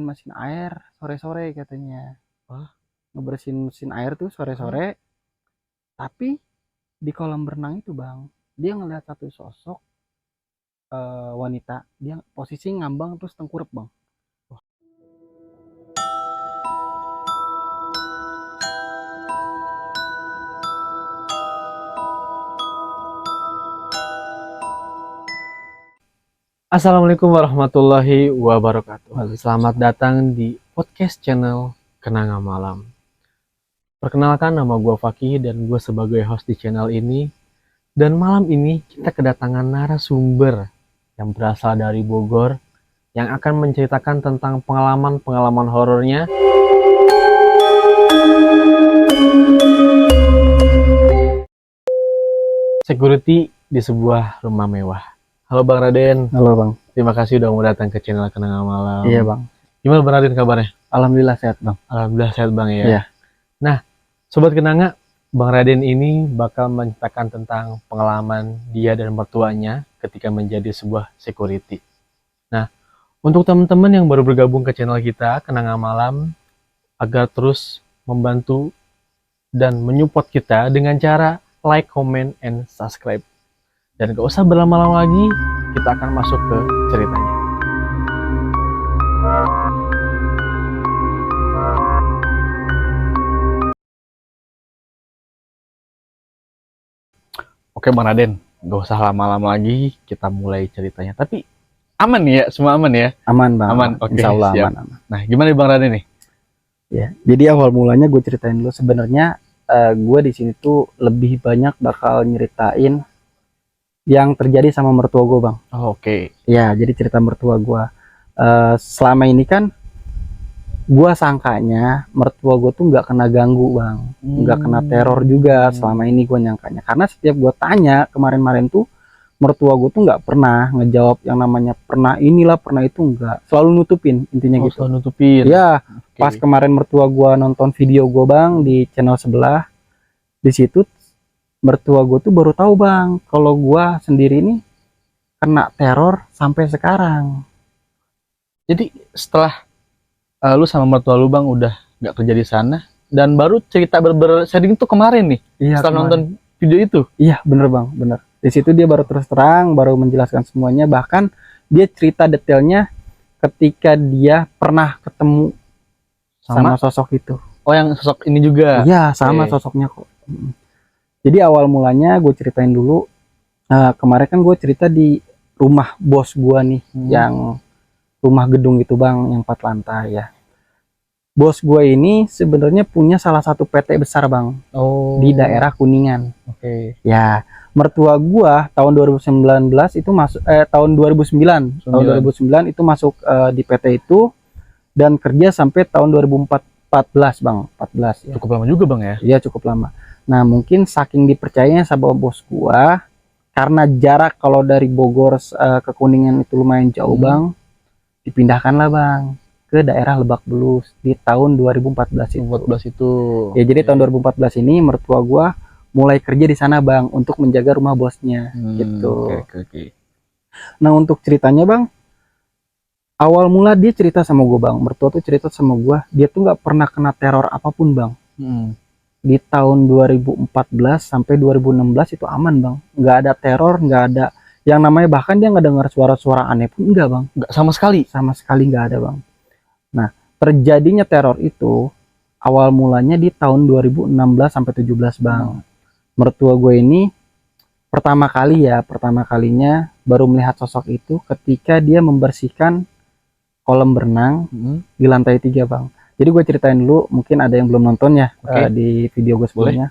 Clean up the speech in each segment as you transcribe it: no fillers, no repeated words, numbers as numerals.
mesin air sore-sore katanya. Hah? Ngebersihin mesin air tuh sore-sore, tapi di kolam berenang itu bang, dia ngeliat satu sosok wanita, dia posisi ngambang terus tengkurap bang. Assalamualaikum warahmatullahi wabarakatuh. Waalaikumsalam. Selamat datang di podcast channel Kenanga Malam. Perkenalkan, nama gue Fakih dan gue sebagai host di channel ini. Dan malam ini kita kedatangan narasumber yang berasal dari Bogor yang akan menceritakan tentang pengalaman-pengalaman horornya security di sebuah rumah mewah. Halo Bang Raden. Halo bang. Terima kasih udah mau datang ke channel Kenanga Malam. Iya bang. Gimana Bang Raden kabarnya? Alhamdulillah sehat bang. Alhamdulillah sehat Bang ya. Iya. Nah, Sobat Kenanga, Bang Raden ini bakal menceritakan tentang pengalaman dia dan mertuanya ketika menjadi sebuah security. Nah, untuk teman-teman yang baru bergabung ke channel kita, Kenanga Malam, agar terus membantu dan menyupport kita dengan cara like, comment, and subscribe. Dan gak usah berlama-lama lagi, kita akan masuk ke ceritanya. Oke Bang Raden, gak usah lama-lama lagi, kita mulai ceritanya. Tapi aman ya, semua aman ya? Aman bang. Aman, oke, Insya Allah siap. aman. Nah, gimana nih Bang Raden nih? Ya, jadi awal mulanya gue ceritain dulu. Sebenarnya gue di sini tuh lebih banyak bakal nyeritain yang terjadi sama mertua gue bang. Oh, oke. Ya, jadi cerita mertua gue. Selama ini kan gue sangkanya mertua gue tuh nggak kena ganggu bang, nggak kena teror juga. Selama ini gue nyangkanya, karena setiap gue tanya kemarin-kemarin tuh mertua gue tuh nggak pernah ngejawab yang namanya pernah inilah pernah itu, nggak, selalu nutupin intinya Oh, gitu. selalu nutupin. Ya, Oke. pas kemarin mertua gue nonton video gue bang di channel sebelah, di situ mertua gue tuh baru tahu bang kalau gue sendiri ini kena teror sampai sekarang. Jadi setelah lu sama mertua lu Bang udah nggak kerja di sana dan baru cerita sharing tuh kemarin nih, Iya, setelah kemarin nonton video itu. Iya bener bang, bener. Di situ dia baru terus terang, baru menjelaskan semuanya. Bahkan dia cerita detailnya ketika dia pernah ketemu sama sosok itu. Oh, yang sosok ini juga. Iya, sama Oke. sosoknya kok. Jadi awal mulanya gue ceritain dulu. Kemarin kan gue cerita di rumah bos gue nih, yang rumah gedung itu bang, yang 4 lantai ya. Bos gue ini sebenarnya punya salah satu PT besar bang, Oh. di daerah Kuningan. Oke. Ya, mertua gua tahun 2019 itu masuk tahun 2009. Tahun 2009 itu masuk di PT itu dan kerja sampai tahun 2014, Bang. 14 ya. Cukup lama juga Bang ya. Iya, cukup lama. Nah, mungkin saking dipercayanya sama bos gua, karena jarak kalau dari Bogor ke Kuningan itu lumayan jauh, Bang. Dipindahkanlah, Bang, ke daerah Lebak Bulus di tahun 2014 itu. 2014 itu. Ya, jadi tahun 2014 ini mertua gua mulai kerja di sana bang, untuk menjaga rumah bosnya gitu. Oke. Nah, untuk ceritanya bang, awal mula dia cerita sama gue bang, mertua tuh cerita sama gue, dia tuh nggak pernah kena teror apapun bang. Di tahun 2014 sampai 2016 itu aman bang, nggak ada teror, nggak ada yang namanya, bahkan dia nggak dengar suara-suara aneh pun enggak bang, Nggak sama sekali. sama sekali nggak ada bang. Nah, terjadinya teror itu awal mulanya di tahun 2016 sampai 17 bang. Mertua gue ini pertama kalinya baru melihat sosok itu ketika dia membersihkan kolam berenang di lantai 3 bang. Jadi gue ceritain dulu, mungkin ada yang belum nonton ya. Di video gue sebelumnya.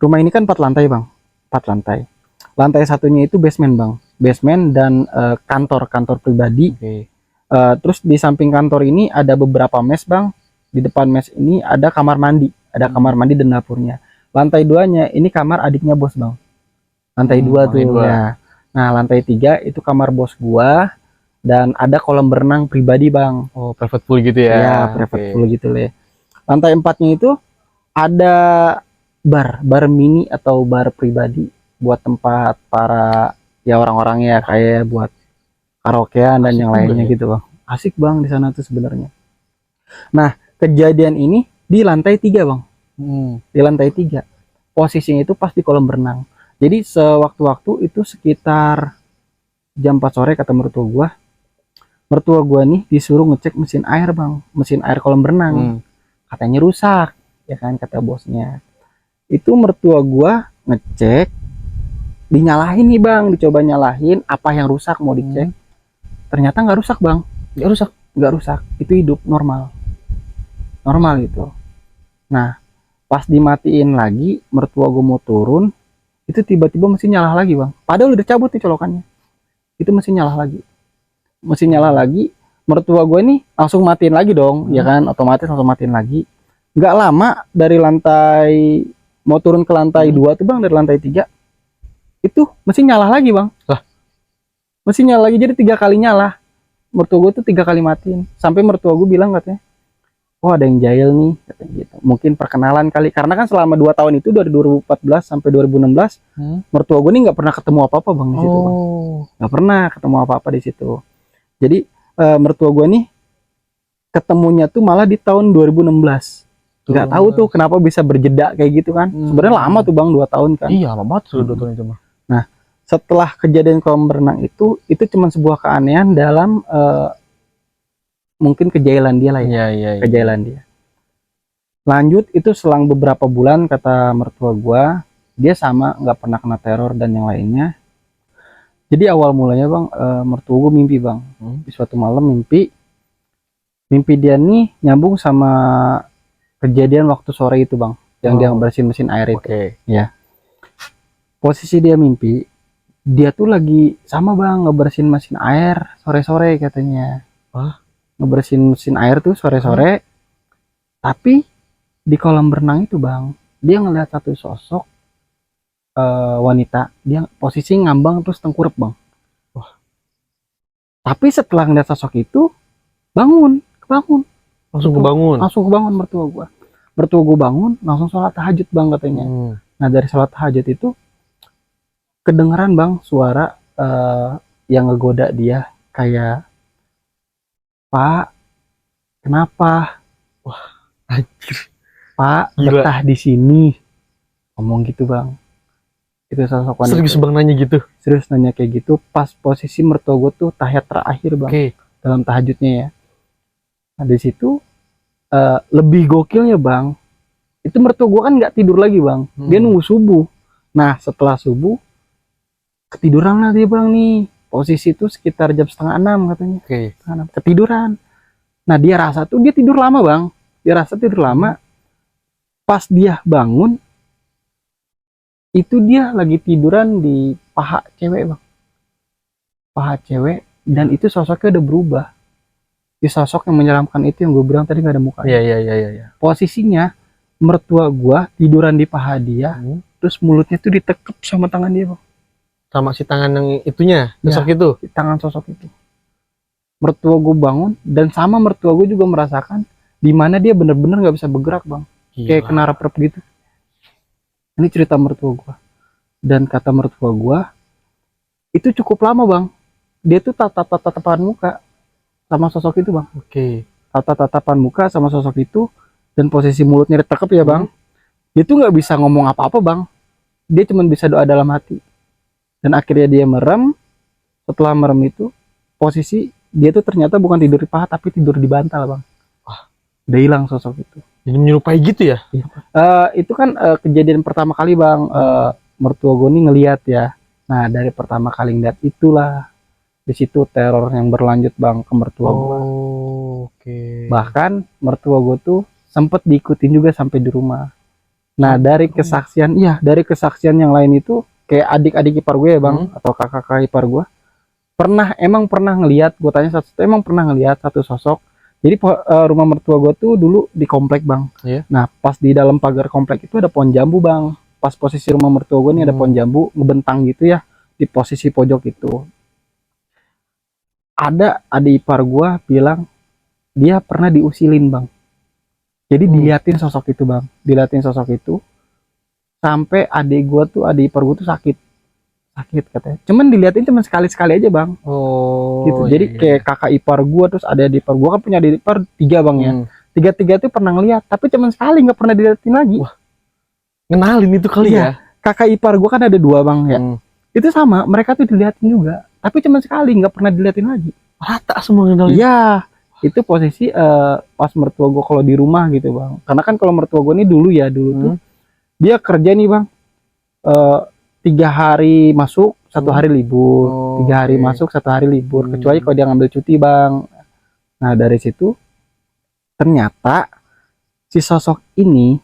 Rumah ini kan 4 lantai bang, 4 lantai. Lantai satunya itu basement bang, basement dan kantor pribadi. Terus di samping kantor ini ada beberapa mes bang. Di depan mes ini ada kamar mandi, kamar mandi dan dapurnya. Lantai 2-nya ini kamar adiknya bos bang. Lantai 2 tuh ya. Nah, lantai 3 itu kamar bos gua dan ada kolam berenang pribadi bang. Oh, private pool gitu ya. Ya, private pool gitu lah. Lantai 4-nya itu ada bar mini atau bar pribadi buat tempat para ya orang-orang ya, kayak buat karaokean dan yang lainnya gitu bang. Asik bang di sana tuh sebenarnya. Kejadian ini di lantai 3 bang, Hmm. di lantai 3. Posisinya itu pas di kolam renang. Jadi sewaktu-waktu itu sekitar jam 4 sore kata mertua gua nih disuruh ngecek mesin air bang, mesin air kolam renang. Hmm. Katanya rusak, ya kan kata bosnya. Itu mertua gua ngecek, dinyalahin nih bang, dicoba nyalahin apa yang rusak mau dicek. Ternyata nggak rusak bang, Ya rusak. nggak rusak, itu hidup normal, normal gitu. Nah pas dimatiin lagi, mertua gua mau turun, itu tiba-tiba mesin nyala lagi bang. Padahal udah cabut nih colokannya, itu mesin nyala lagi, mesin nyala lagi. Mertua gue nih langsung matiin lagi dong, ya kan, otomatis langsung matiin lagi. Nggak lama dari lantai mau turun ke lantai 2 tuh bang, dari lantai 3 itu mesin nyala lagi bang. Lah? Mesin nyala lagi, jadi 3 kali nyala. Mertua gue tuh 3 kali matiin, sampai mertua gue bilang katanya, oh ada yang jahil nih katanya gitu. Mungkin perkenalan kali, karena kan selama 2 tahun itu dari 2014 sampai 2016 mertua gue nih nggak pernah ketemu apa-apa bang di situ bang. Oh. Nggak pernah ketemu apa-apa di situ. Jadi mertua gue nih ketemunya tuh malah di tahun 2016. Nggak tahu tuh kenapa bisa berjeda kayak gitu kan. Sebenarnya lama tuh bang, 2 tahun kan. Iya, lama banget sudah 2 tahun itu mah. Nah setelah kejadian kolam renang itu cuma sebuah keanehan dalam mungkin kejahilan dia lah ya. Iya, iya, iya. Kejahilan dia. Lanjut itu selang beberapa bulan kata mertua gua, dia sama nggak pernah kena teror dan yang lainnya. Jadi awal mulanya bang, mertua gua mimpi bang, di suatu malam mimpi dia nih nyambung sama kejadian waktu sore itu bang, yang dia bersihin mesin air itu. Ya, posisi dia mimpi, dia tuh lagi sama bang ngebersihin mesin air sore-sore katanya. Ngebersihin mesin air tuh sore-sore, tapi di kolam renang itu bang, dia ngeliat satu sosok wanita, dia posisi ngambang terus tengkurap bang. Tapi setelah ngeliat sosok itu bangun, Langsung kebangun mertua gua bangun langsung sholat tahajud bang katanya. Nah dari sholat tahajud itu kedengeran bang suara yang ngegoda dia kayak, Pak kenapa, Wah anjir, Pak gila. betah di sini, ngomong gitu bang. Itu sosok wanita. Serius bang nanya gitu? Serius nanya kayak gitu pas posisi mertua gua tuh tahiyat terakhir bang, dalam tahajudnya ya. Nah di situ lebih gokilnya bang, itu mertua gue kan nggak tidur lagi bang, dia nunggu subuh. Nah setelah subuh ketiduran lah dia bang nih, posisi itu sekitar jam 5:30 katanya. Ketiduran. Nah dia rasa tuh dia tidur lama bang, dia rasa tidur lama. Pas dia bangun itu dia lagi tiduran di paha cewek bang, paha cewek, dan itu sosoknya udah berubah. Di sosok yang menyeramkan itu yang gue bilang tadi nggak ada muka. Iya. Posisinya mertua gua tiduran di paha dia, terus mulutnya tuh ditekep sama tangan dia bang. Sama si tangan yang itunya, sosok itu? Tangan sosok itu. Mertua gua bangun, dan sama mertua gua juga merasakan di mana dia bener-bener nggak bisa bergerak bang. Gila. Kayak kena rep-rep gitu. Ini cerita mertua gua. Dan kata mertua gua, itu cukup lama bang. Dia tuh tatapan muka sama sosok itu bang. Tatapan muka sama sosok itu, dan posisi mulutnya ditekep ya bang. Dia tuh nggak bisa ngomong apa-apa bang, dia cuma bisa doa dalam hati. Dan akhirnya dia merem. Setelah merem itu posisi dia tuh ternyata bukan tidur di paha tapi tidur di bantal bang. Udah hilang sosok itu. Jadi menyerupai gitu ya? Itu kan kejadian pertama kali bang, mertua gue nih ngeliat ya. Nah dari pertama kali ngeliat itulah, di situ teror yang berlanjut bang ke mertua gue. Bahkan mertua gue tuh sempet diikutin juga sampai di rumah. Nah dari kesaksian, dari kesaksian yang lain itu kayak adik-adik ipar gue ya bang, atau kakak-kakak ipar gue emang pernah ngelihat. Gue tanya satu, emang pernah ngelihat satu sosok. Jadi rumah mertua gue tuh dulu di komplek bang. Nah pas di dalam pagar komplek itu ada pohon jambu bang. Pas posisi rumah mertua gue nih ada pohon jambu ngebentang gitu ya di posisi pojok itu. Ada adik ipar gue bilang dia pernah diusilin bang. Jadi diliatin sosok itu bang, diliatin sosok itu sampai adik ipar gue tuh sakit katanya. Cuman diliatin cuma sekali-sekali aja bang. Gitu. Jadi kayak kakak ipar gue, terus ada adik ipar gue, kan punya adik ipar 3 bang ya. tiga tuh pernah ngeliat, tapi cuma sekali, nggak pernah diliatin lagi. Wah, ngenalin itu kali Iya. ya. Kakak ipar gue kan ada 2 bang ya, Hmm. itu sama, mereka tuh diliatin juga, tapi cuma sekali, nggak pernah diliatin lagi. Rata semua ngenalin. Iya, itu posisi pas mertua gue kalau di rumah gitu bang, karena kan kalau mertua gue nih dulu tuh dia kerja nih bang, 3 hari masuk, 1 hari libur, Oh, 3 hari oke. masuk, 1 hari libur, Hmm. kecuali kalau dia ngambil cuti bang. Nah dari situ ternyata si sosok ini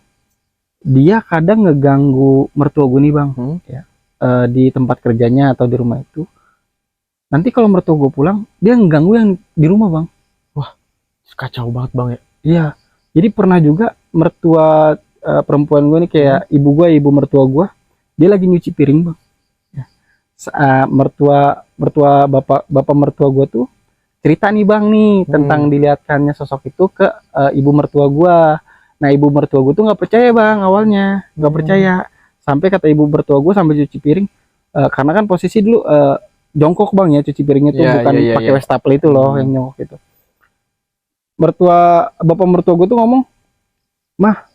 dia kadang ngeganggu mertua gue nih bang, ya, di tempat kerjanya atau di rumah itu. Nanti kalau mertua gue pulang, dia ngeganggu yang di rumah bang. Kacau banget bang ya. Iya, jadi pernah juga mertua perempuan gue nih, kayak ibu mertua gue, dia lagi nyuci piring bang. Ya. Mertua bapak mertua gue tuh cerita nih bang nih tentang dilihatkannya sosok itu ke ibu mertua gue. Nah ibu mertua gue tuh nggak percaya bang, awalnya nggak percaya, sampai kata ibu mertua gue sambil cuci piring, karena kan posisi dulu jongkok bang ya, cuci piringnya tuh Iya, bukan iya, iya, pakai iya. wastafel itu loh, yang jongkok itu. Bapak mertua gue tuh ngomong, mah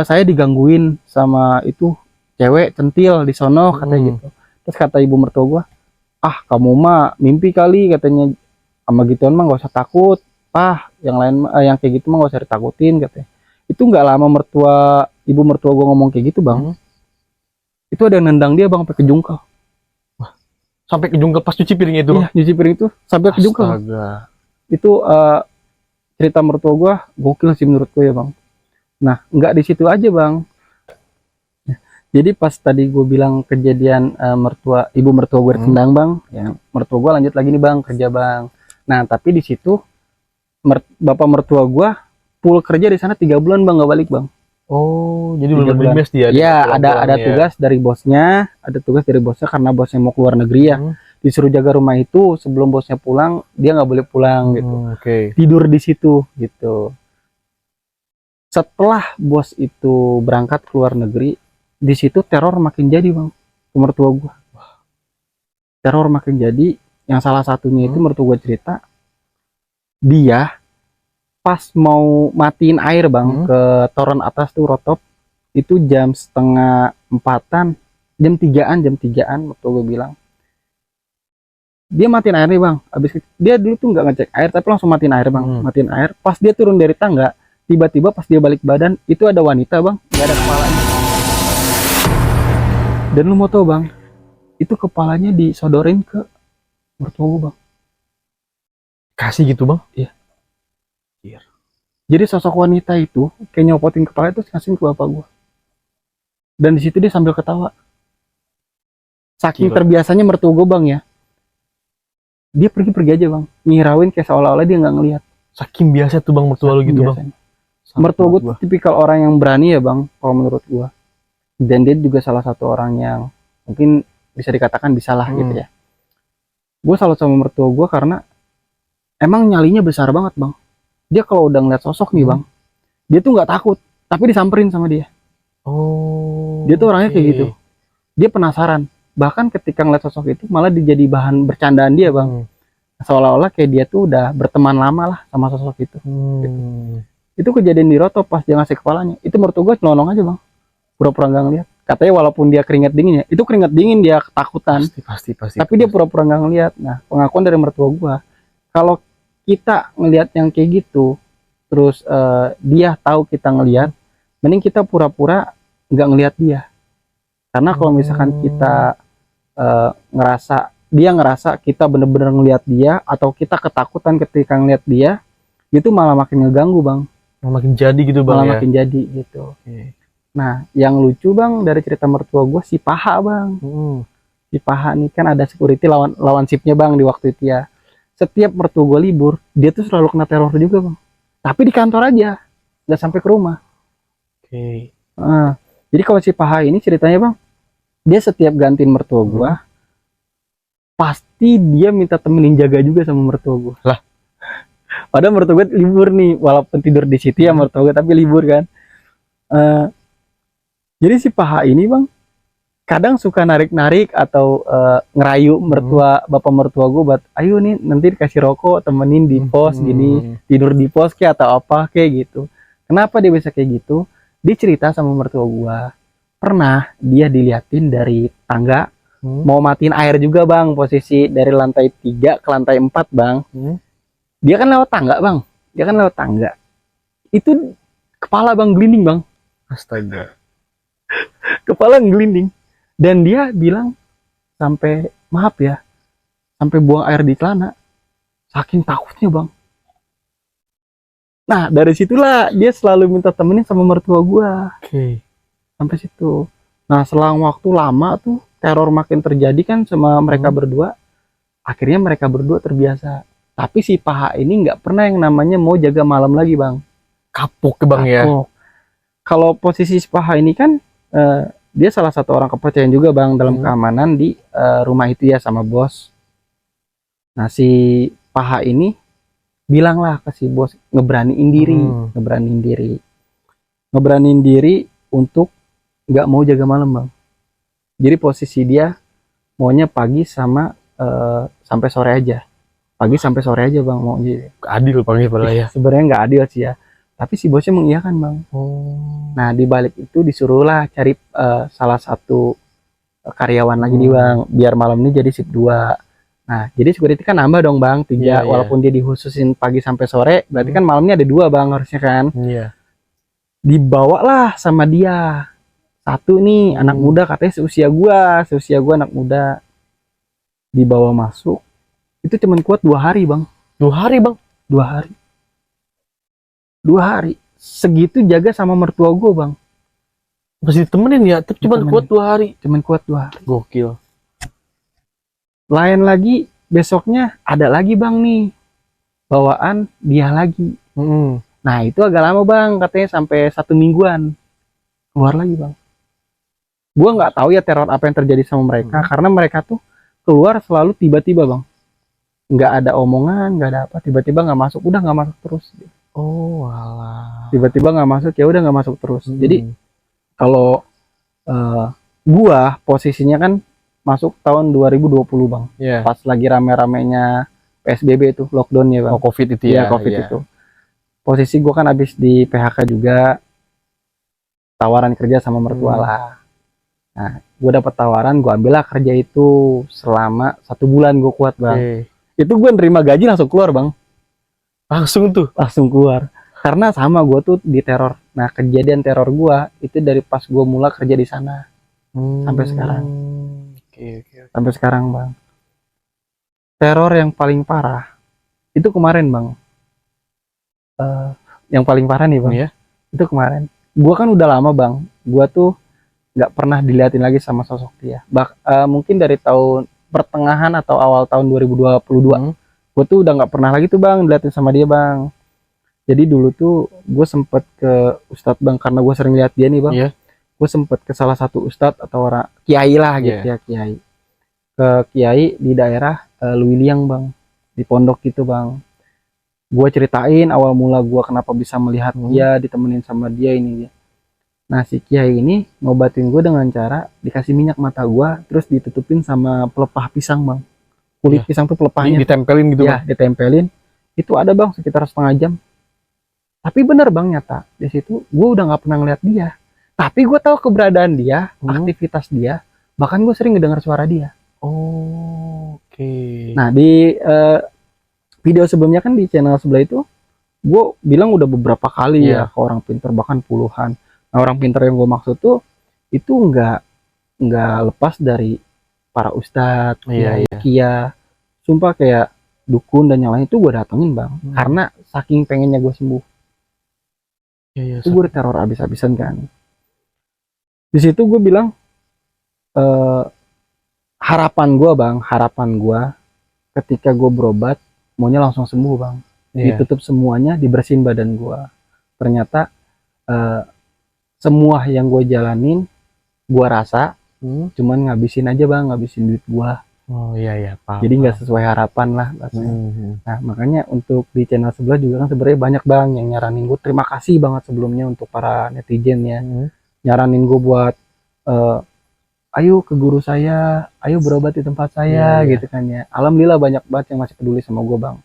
saya digangguin sama itu cewek centil di sono, katanya gitu. Terus kata ibu mertua gue, ah kamu mah mimpi kali, katanya, sama gituan mah nggak usah takut, yang lain yang kayak gitu mah nggak usah ditakutin, katanya. Itu nggak lama ibu mertua gue ngomong kayak gitu bang, itu ada yang nendang dia bang sampai ke jungkel. Sampai ke jungkel pas cuci piringnya itu. Iya, nyuci piring itu sampai ke jungkel. Astaga. Itu cerita mertua gue gokil sih menurut gue ya bang. Nah nggak di situ aja bang. Jadi pas tadi gue bilang kejadian ibu mertua gue ditendang bang, ya mertua gue lanjut lagi nih bang kerja bang. Nah tapi di situ bapak mertua gue full kerja di sana 3 bulan bang, nggak balik bang. Oh, jadi 3 belum bulan. mes dia. Iya, ada tugas dari bosnya, karena bosnya mau keluar negeri ya. Disuruh jaga rumah itu sebelum bosnya pulang, dia nggak boleh pulang gitu. Oke. Tidur di situ gitu. Setelah bos itu berangkat keluar negeri, di situ teror makin jadi bang, ke mertua gue. Teror makin jadi. Yang salah satunya itu mertua gue cerita, dia pas mau matiin air bang ke toren atas tuh rotop, itu jam 3:30, jam 3-an mertua gue bilang, dia matiin air nih bang. Abis itu, dia dulu tuh nggak ngecek air tapi langsung matiin air bang. Matiin air, pas dia turun dari tangga, tiba-tiba pas dia balik badan, itu ada wanita bang, nggak ada kepalanya. Dan lu mau tau bang, itu kepalanya disodorin ke mertua gue bang. Kasih gitu bang? Iya. Jadi sosok wanita itu kayak nyopotin kepala itu kasih ke bapak gue. Dan di situ dia sambil ketawa. Saking terbiasanya mertua gue bang ya, dia pergi aja bang, ngirauin kayak seolah-olah dia nggak ngelihat. Saking biasa tuh bang mertua lu gitu bang. Mertua gue tipikal orang yang berani ya bang, kalau menurut gue. Dan dia juga salah satu orang yang mungkin bisa dikatakan bisa lah gitu ya. Gue salut sama mertua gue karena emang nyalinya besar banget bang. Dia kalau udah ngeliat sosok nih bang, dia tuh nggak takut, tapi disamperin sama dia. Oh. Dia tuh orangnya kayak gitu. Dia penasaran. Bahkan ketika ngeliat sosok itu malah dijadi bahan bercandaan dia bang. Seolah-olah kayak dia tuh udah berteman lama lah sama sosok itu. Gitu. Itu kejadian di Roto pas dia ngasih kepalanya. Itu mertua gue nyelonong aja bang, pura-pura nggak ngeliat. Katanya walaupun dia keringat dingin ya, itu keringat dingin dia ketakutan. Pasti. Tapi dia pura-pura nggak ngeliat. Nah pengakuan dari mertua gue, kalau kita ngelihat yang kayak gitu, terus dia tahu kita ngelihat, mending kita pura-pura nggak ngelihat dia. Karena kalau misalkan kita dia ngerasa kita bener-bener ngelihat dia, atau kita ketakutan ketika ngelihat dia, itu malah makin ngeganggu bang. Makin jadi gitu bang. Malah makin jadi gitu. Nah yang lucu bang dari cerita mertua gue, si Paha bang. Si Paha nih kan ada security lawan shiftnya bang di waktu itu ya. Setiap mertua gue libur, dia tuh selalu kena teror juga bang. Tapi di kantor aja, nggak sampai ke rumah. Jadi kalau si Paha ini ceritanya bang, dia setiap gantiin mertua gue, pasti dia minta temenin jaga juga sama mertua gue. Lah, padahal mertua gue libur nih, walaupun tidur di situ ya mertua gue, tapi libur kan. Jadi si Paha ini bang, kadang suka narik-narik atau ngerayu bapak mertua gue buat ayo nih nanti dikasih rokok temenin di pos gini, tidur di pos kayak atau apa kayak gitu. Kenapa dia bisa kayak gitu? Dia cerita sama mertua gue, pernah dia diliatin dari tangga mau matiin air juga bang, posisi dari lantai 3 ke lantai 4 bang. Dia kan lewat tangga bang, itu kepala bang gelinding bang, Astaga. kepala gelinding. Dan dia bilang sampai maaf ya, sampai buang air di celana, saking takutnya bang. Nah dari situlah dia selalu minta temenin sama mertua gua. Oke. Sampai situ. Nah selang waktu lama tuh teror makin terjadi kan sama mereka berdua. Akhirnya mereka berdua terbiasa. Tapi si Paha ini nggak pernah yang namanya mau jaga malam lagi bang. Kapok bang ya. Kalau posisi si Paha ini kan dia salah satu orang kepercayaan juga bang dalam keamanan di rumah itu ya sama bos. Nah si Paha ini bilanglah ke si bos ngeberaniin diri untuk nggak mau jaga malam bang. Jadi posisi dia maunya pagi sama sampai sore aja, bang mau. Adil bang ya. Sebenarnya nggak adil sih ya, tapi si bosnya mengiyakan bang. Nah di balik itu disuruhlah cari salah satu karyawan lagi nih bang, biar malam ini jadi shift 2. Nah jadi security kan nambah dong bang 3, walaupun dia dihususin pagi sampai sore, berarti kan malamnya ada 2 bang harusnya kan. Dibawalah sama dia satu nih anak muda, katanya seusia gua anak muda, dibawa masuk. Itu cuman kuat 2 hari bang. 2 hari bang? 2 hari segitu jaga sama mertua gua bang. Masih ditemenin ya, tapi cuman kuat 2 hari. Gokil. Lain lagi besoknya ada lagi bang nih bawaan dia lagi. Nah itu agak lama bang, katanya sampai 1 mingguan keluar lagi bang. Gua nggak tahu ya teror apa yang terjadi sama mereka, karena mereka tuh keluar selalu tiba-tiba bang, nggak ada omongan, nggak ada apa, tiba-tiba nggak masuk, udah nggak masuk terus. Oh alah. Tiba-tiba nggak masuk, ya udah nggak masuk terus. Jadi kalau gua posisinya kan masuk tahun 2020 bang, pas lagi rame-ramenya PSBB itu, lockdown ya bang. Oh COVID itu ya. COVID itu. Posisi gua kan habis di PHK juga, tawaran kerja sama mertua lah. Nah, gue dapat tawaran, gue ambillah kerja itu selama 1 bulan gue kuat bang. Itu gue nerima gaji langsung keluar bang. Langsung keluar. Karena sama gue tuh di teror. Nah kejadian teror gue itu dari pas gue mulai kerja di sana sampai sekarang. Sampai sekarang bang. Teror yang paling parah itu kemarin bang. Yang paling parah nih bang. Itu kemarin. Gue kan udah lama bang. Gue tuh nggak pernah diliatin lagi sama sosok dia. Mungkin dari tahun pertengahan atau awal tahun 2022 gue tuh udah nggak pernah lagi tuh bang diliatin sama dia bang. Jadi dulu tuh gue sempet ke ustadz bang, karena gue sering lihat dia nih bang. Gue sempet ke salah satu ustadz atau orang kiai lah gitu ya, kiai. Ke kiai di daerah Luwiliang bang, di pondok gitu bang. Gue ceritain awal mula gue kenapa bisa melihat dia, ditemenin sama dia ini dia. Nah si kiai ini ngobatin gue dengan cara dikasih minyak mata gue, terus ditutupin sama pelepah pisang bang. Kulit pisang tuh pelepahnya ditempelin gitu ya, ditempelin. Itu ada bang sekitar setengah jam. Tapi bener bang, nyata di situ gue udah nggak pernah ngeliat dia, tapi gue tahu keberadaan dia, aktivitas dia, bahkan gue sering ngedengar suara dia. Nah di video sebelumnya kan di channel sebelah itu gue bilang udah beberapa kali ya ke orang pintar, bahkan puluhan. Nah orang pintar yang gue maksud tuh itu nggak lepas dari para ustadz, kia, sumpah kayak dukun dan yang lain itu gue datengin bang, karena saking pengennya gue sembuh. Itu gue teror abis-abisan kan. Di situ gue bilang harapan gue ketika gue berobat maunya langsung sembuh bang. Ditutup semuanya, dibersihin badan gue. Ternyata semua yang gue jalanin gue rasa cuman ngabisin aja bang, ngabisin duit gue. Paham. Jadi nggak sesuai harapan lah. Nah makanya untuk di channel sebelah juga kan sebenarnya banyak bang yang nyaranin gue. Terima kasih banget sebelumnya untuk para netizen ya, nyaranin gue buat ayo ke guru saya, ayo berobat di tempat saya Iya, iya. gitu kan ya. Alhamdulillah banyak banget yang masih peduli sama gue bang.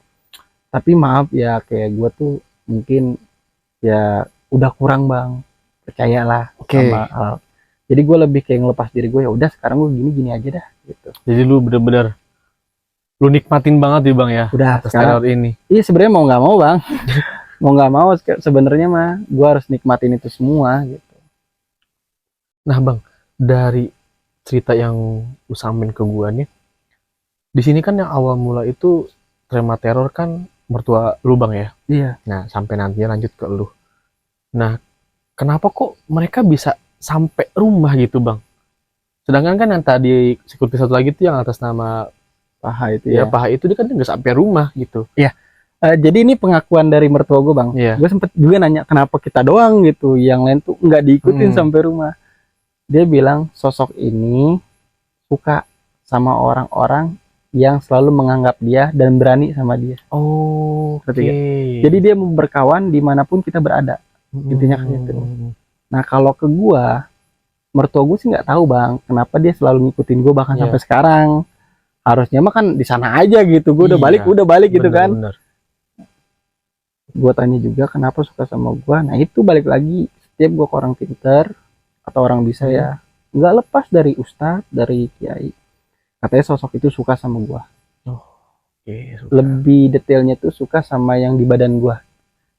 Tapi maaf ya kayak gue tuh mungkin ya udah kurang bang, percayalah Oke. sama hal. Jadi gue lebih kayak ngelepas diri gue, ya udah sekarang gue gini aja dah gitu. Jadi lu bener-bener lu nikmatin banget ya bang ya Udah atas sekarang, teror ini. iya sebenarnya mau nggak mau bang, mau nggak mau sebenarnya mah gue harus nikmatin itu semua gitu. Nah bang, dari cerita yang lu sampein ke gua nih, di sini kan yang awal mula itu trauma teror kan mertua lu bang ya. Iya. Nah sampai nantinya lanjut ke lu. Nah kenapa kok mereka bisa sampai rumah gitu bang? Sedangkan kan yang tadi security satu lagi tuh yang atas nama Paha itu ya ya. Paha itu dia kan nggak sampai rumah gitu. Jadi ini pengakuan dari mertua gue bang. Iya. Gue sempet juga nanya kenapa kita doang gitu, yang lain tuh nggak diikutin sampai rumah. Dia bilang sosok ini suka sama orang-orang yang selalu menganggap dia dan berani sama dia. Oh, oke. Ngerti Jadi dia mau berkawan dimanapun kita berada. intinya kayak gitu. Nah kalau ke gua, mertua gue sih nggak tahu bang, kenapa dia selalu ngikutin gue bahkan Iya. sampai sekarang. Harusnya mah kan di sana aja gitu, gue udah Iya, balik gitu Bener, kan. bener. Gue tanya juga kenapa suka sama gue. Nah itu balik lagi, setiap gue ke orang pinter atau orang bisa ya, nggak lepas dari ustadz, dari kiai. Katanya sosok itu suka sama gue. Oke, suka. Lebih detailnya tuh suka sama yang di badan gue.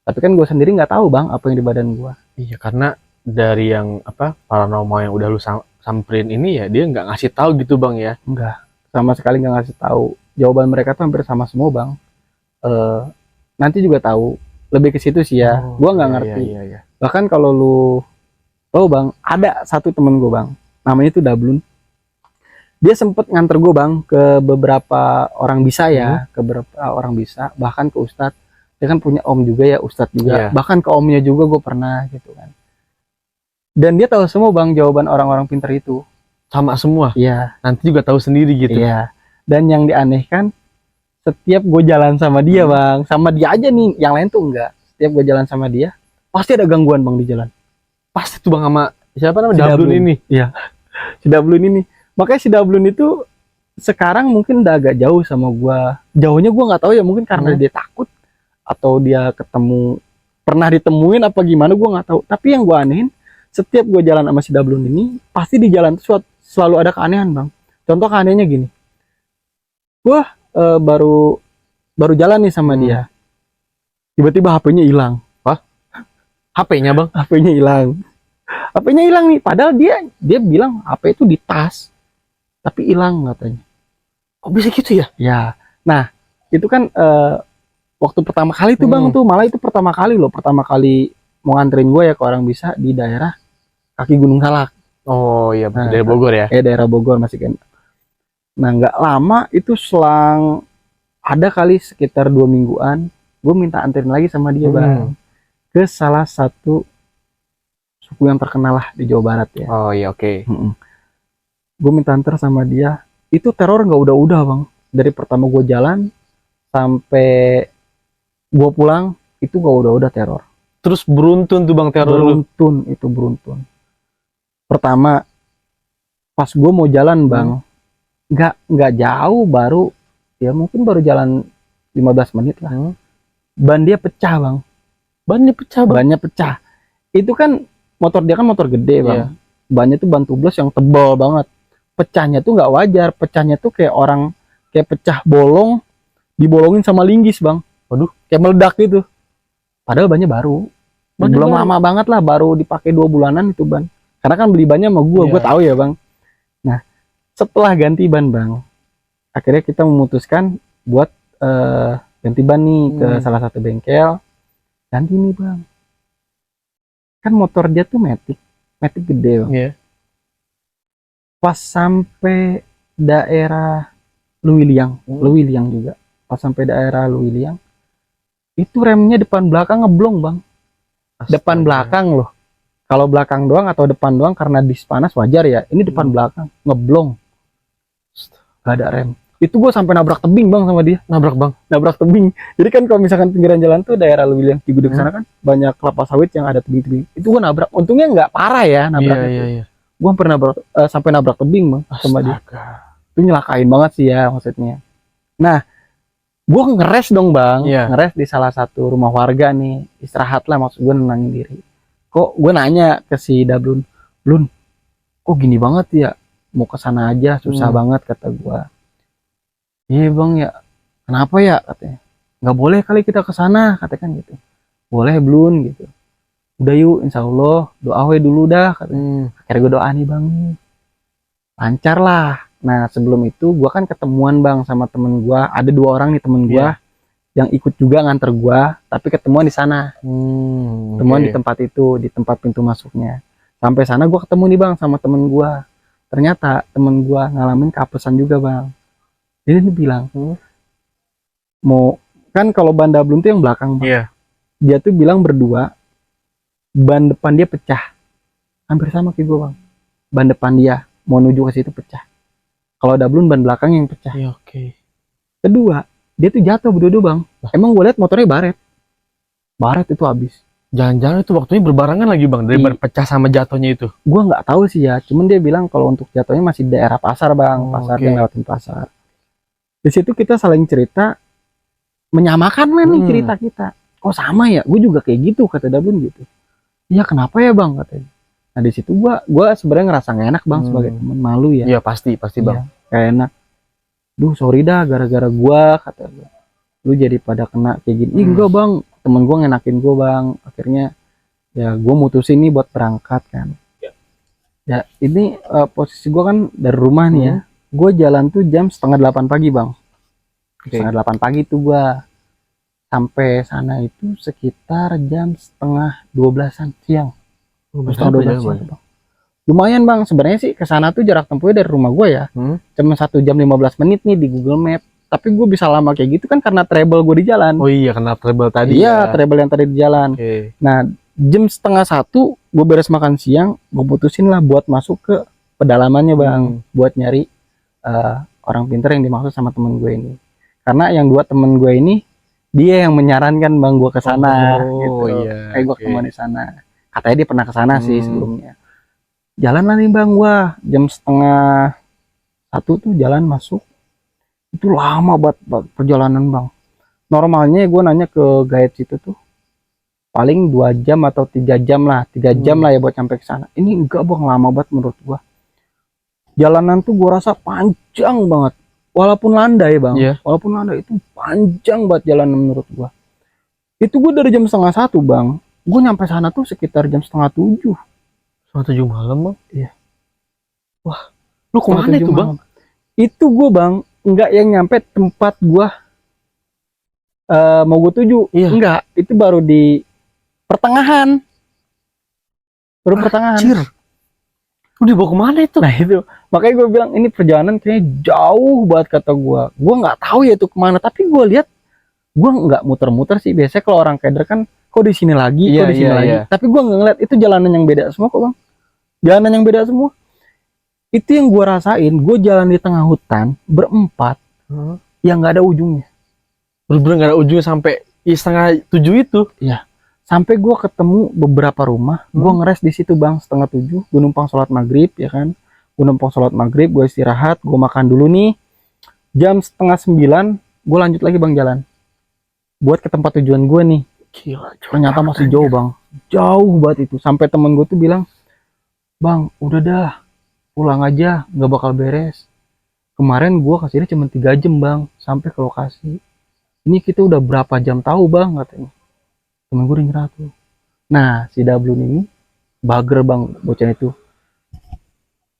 Tapi kan gue sendiri nggak tahu bang apa yang di badan gue. Iya, karena dari yang apa paranormal yang udah lu samperin ini ya dia nggak ngasih tahu gitu bang ya. Enggak, sama sekali nggak ngasih tahu. Jawaban mereka tuh hampir sama semua bang. Nanti juga tahu. Lebih ke situ sih ya. Oh, Gua nggak iya, ngerti. Iya, iya. Bahkan kalau lu tahu bang, ada satu temen gue bang, namanya tuh Dablun. Dia sempet nganter gue bang ke beberapa orang bisa ya, ke beberapa orang bisa, bahkan ke ustadz. Dia kan punya om juga ya, ustadz juga. Iya. Bahkan ke omnya juga gue pernah gitu kan. Dan dia tahu semua bang jawaban orang-orang pinter itu. Sama semua. Iya. Nanti juga tahu sendiri gitu. Iya. Dan yang dianehkan, setiap gue jalan sama dia bang, sama dia aja nih, yang lain tuh enggak. Setiap gue jalan sama dia, pasti ada gangguan bang di jalan. Pasti tuh bang sama siapa namanya Si Dablun Dablun. ini. Iya. Si Dablun ini. Makanya si Dablun itu sekarang mungkin udah agak jauh sama gue. Jauhnya gue nggak tahu ya, mungkin karena dia takut atau dia ketemu pernah ditemuin apa gimana gue nggak tahu. Tapi yang gue anehin, setiap gue jalan sama si Dablun ini, pasti di jalan tuh selalu ada keanehan bang. Contoh keanehannya gini, gue baru jalan nih sama dia, tiba-tiba HP-nya hilang. HP-nya bang. HP-nya hilang nih, padahal dia bilang HP itu di tas, tapi hilang katanya. Kok bisa gitu ya? Ya, nah itu kan waktu pertama kali tuh bang tuh, malah itu pertama kali mau nganterin gue ya ke orang bisa di daerah kaki Gunung Salak. Oh iya, Nah, dari Bogor ya. Daerah Bogor masih kan. Nah nggak lama itu selang ada kali sekitar 2 mingguan, gue minta anterin lagi sama dia bang ke salah satu suku yang terkenal lah di Jawa Barat ya. Oh iya, oke. Gue minta anter sama dia, itu teror nggak udah bang. Dari pertama gue jalan sampai gue pulang itu nggak udah teror. Terus beruntun tuh bang teror lu. Beruntun. Pertama pas gue mau jalan bang, nggak jauh, baru jalan 15 menit lah. Ban dia pecah bang. Bannya pecah bang. Bannya pecah. Itu kan motor dia kan motor gede bang. Iya. Bannya tuh ban tubles yang tebal banget. Pecahnya tuh nggak wajar. Pecahnya tuh kayak pecah bolong dibolongin sama linggis bang. Waduh, kayak meledak gitu. Padahal bannya baru. Belum lama banget lah, baru dipakai 2 bulanan itu ban. Karena kan beli bannya sama gue tahu ya bang. Nah setelah ganti ban bang, akhirnya kita memutuskan buat ganti ban nih ke salah satu bengkel. Ganti nih bang, kan motor dia tuh Matic gede bang. Iya. Pas sampai daerah Luwiliang juga, pas sampai daerah Luwiliang itu remnya depan belakang ngeblong bang. Depan belakang loh. Kalau belakang doang atau depan doang karena dis panas wajar ya, ini depan belakang ngeblong, gak ada rem. Itu gue sampai nabrak tebing bang sama dia. Nabrak tebing. Jadi kan kalau misalkan pinggiran jalan tuh daerah Luwiliang Cigudeg sana kan banyak kelapa sawit yang ada tebing-tebing. Itu gue nabrak. Untungnya nggak parah ya nabrak. Iya. gue pernah sampai nabrak tebing bang sama dia. Astaga. Itu nyelakain banget sih ya maksudnya. Nah, gue ngeres dong bang, Iya. ngeres di salah satu rumah warga nih, istirahat lah maksud gue, nenangin diri. Kok gue nanya ke si Dablun, Blun, kok gini banget ya, mau ke sana aja susah banget kata gue. Iya bang ya, kenapa ya katanya, nggak boleh kali kita ke sana katanya gitu. Boleh Blun gitu, udah yuk insya Allah doa we dulu dah katanya. Akhirnya gue doa nih bang, lancar lah. Nah sebelum itu gue kan ketemuan bang sama temen gue, ada 2 orang nih temen gue yang ikut juga nganter gue, tapi ketemuan di sana, ketemuan di tempat itu, di tempat pintu masuknya. Sampai sana gue ketemu nih bang sama temen gue, ternyata temen gue ngalamin keapesan juga bang. Jadi dia bilang mau, kan kalau ban Dablun tuh yang belakang bang. Iya. Dia tuh bilang berdua ban depan dia pecah, hampir sama kayak gue bang. Ban depan dia mau menuju ke situ pecah, kalau Dablun ban belakang yang pecah. Iya, oke. Kedua, dia tuh jatuh berdua bang. Emang gue liat motornya baret itu habis. Jangan-jangan itu waktunya berbarengan lagi bang, dari ban pecah sama jatuhnya itu. Gue nggak tahu sih ya, cuman dia bilang kalau untuk jatuhnya masih di daerah pasar bang, pasar oke. yang lewatin pasar. Di situ kita saling cerita, menyamakan nih cerita kita. Oh sama ya, gue juga kayak gitu kata Dablun gitu. Iya kenapa ya bang katanya. Nah di situ gue sebenarnya ngerasa gak enak bang sebagai teman, malu ya. Iya pasti bang. Kayak enak. Duh sorry dah gara-gara gue kata gue. Lu jadi pada kena kayak gini. Ih enggak bang, temen gue ngenakin gue bang. Akhirnya ya gue mutusin nih buat berangkat kan. Ya ini posisi gue kan dari rumah nih ya. Gue jalan tuh jam 7:30 pagi bang. 7:30 pagi tuh gue sampai sana itu sekitar jam 11:30-an siang. 11:30 siang bang. Lumayan bang, sebenarnya sih ke sana tuh jarak tempuhnya dari rumah gue ya cuma 1 jam 15 menit nih di Google Map. Tapi gue bisa lama kayak gitu kan karena trouble gue di jalan. Oh iya, karena trouble tadi. Iya, trouble yang tadi di jalan. Nah jam 12:30 gue beres makan siang, gue putusin lah buat masuk ke pedalamannya bang, buat nyari orang pintar yang dimaksud sama temen gue ini. Karena yang 2 temen gue ini dia yang menyarankan bang gue ke sana gitu. Kayak gue ketemu di sana. Katanya dia pernah ke sana sih sebelumnya. Jalan lah nih bang gue jam 12:30 tuh jalan masuk. Itu lama banget perjalanan bang. Normalnya gue nanya ke guide situ tuh paling 2 jam atau 3 jam lah, 3 jam lah ya buat sampai ke sana. Ini enggak bang, lama banget menurut gue. Jalanan tuh gue rasa panjang banget. Walaupun landai bang, walaupun landai itu panjang banget jalanan menurut gue. Itu gue dari jam 6:30 bang, gue nyampe sana tuh sekitar jam 6:30. 7 malam bang? Iya. Wah, lu kemana itu bang? Itu gue bang, enggak yang nyampe tempat gue mau gue tuju. Enggak, itu baru di pertengahan. Baru pertengahan. Lu dibawa kemana itu? Nah itu, makanya gue bilang ini perjalanan kayaknya jauh banget kata gue. Gue nggak tahu ya itu kemana, tapi gue lihat gue nggak muter-muter sih. Biasanya kalau orang keder kan, kok di sini lagi, kok di sini lagi. Tapi gue nggak ngeliat itu jalanan yang beda semua kok bang. Jalanan yang beda semua. Itu yang gue rasain. Gue jalan di tengah hutan berempat, yang nggak ada ujungnya. Bener-bener nggak ada ujungnya sampai 6:30 itu. Iya. Sampai gue ketemu beberapa rumah, gue ngeres di situ bang 6:30. Gue numpang sholat maghrib ya kan. Gue numpang sholat maghrib, gue istirahat, gue makan dulu nih. Jam 8:30 gue lanjut lagi bang jalan. Buat ke tempat tujuan gue nih. Gila, ternyata masih jauh bang, jauh banget itu. Sampai temen gue tuh bilang, bang udah dah pulang aja, nggak bakal beres. Kemarin gue kasihnya cuma 3 jam bang sampai ke lokasi. Ini kita udah berapa jam tahu bang katanya. Temen gue udah nyerah tuh. Nah si Dablun ini bager bang bocah itu.